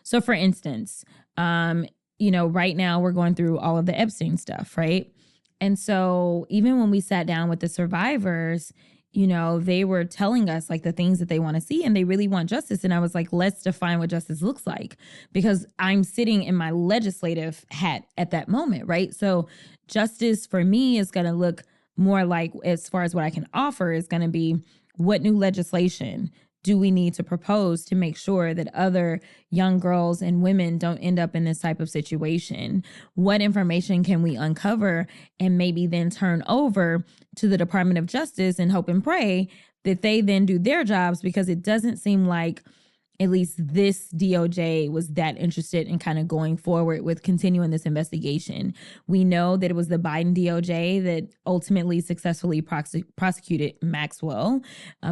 So for instance, right now we're going through all of the Epstein stuff, right? And so even when we sat down with the survivors, they were telling us like the things that they want to see and they really want justice. And I was like, let's define what justice looks like, because I'm sitting in my legislative hat at that moment, right? So justice for me is going to look more like, as far as what I can offer, is going to be, what new legislation do we need to propose to make sure that other young girls and women don't end up in this type of situation? What information can we uncover and maybe then turn over to the Department of Justice and hope and pray that they then do their jobs? Because it doesn't seem like at least this DOJ was that interested in kind of going forward with continuing this investigation. We know that it was the Biden DOJ that ultimately successfully prosecuted Maxwell.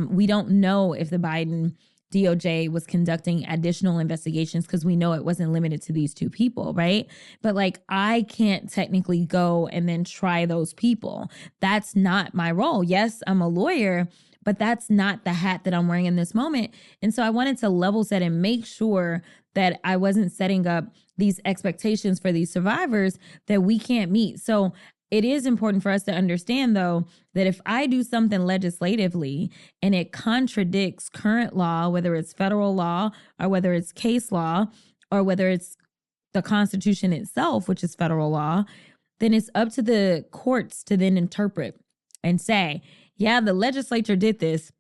We don't know if the Biden DOJ was conducting additional investigations, because we know it wasn't limited to these two people, right? But like, I can't technically go and then try those people. That's not my role. Yes, I'm a lawyer, but that's not the hat that I'm wearing in this moment. And so I wanted to level set and make sure that I wasn't setting up these expectations for these survivors that we can't meet. So it is important for us to understand, though, that if I do something legislatively and it contradicts current law, whether it's federal law or whether it's case law or whether it's the Constitution itself, which is federal law, then it's up to the courts to then interpret and say, yeah, the legislature did this,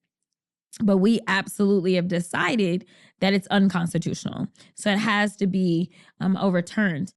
but we absolutely have decided that it's unconstitutional. So it has to be overturned.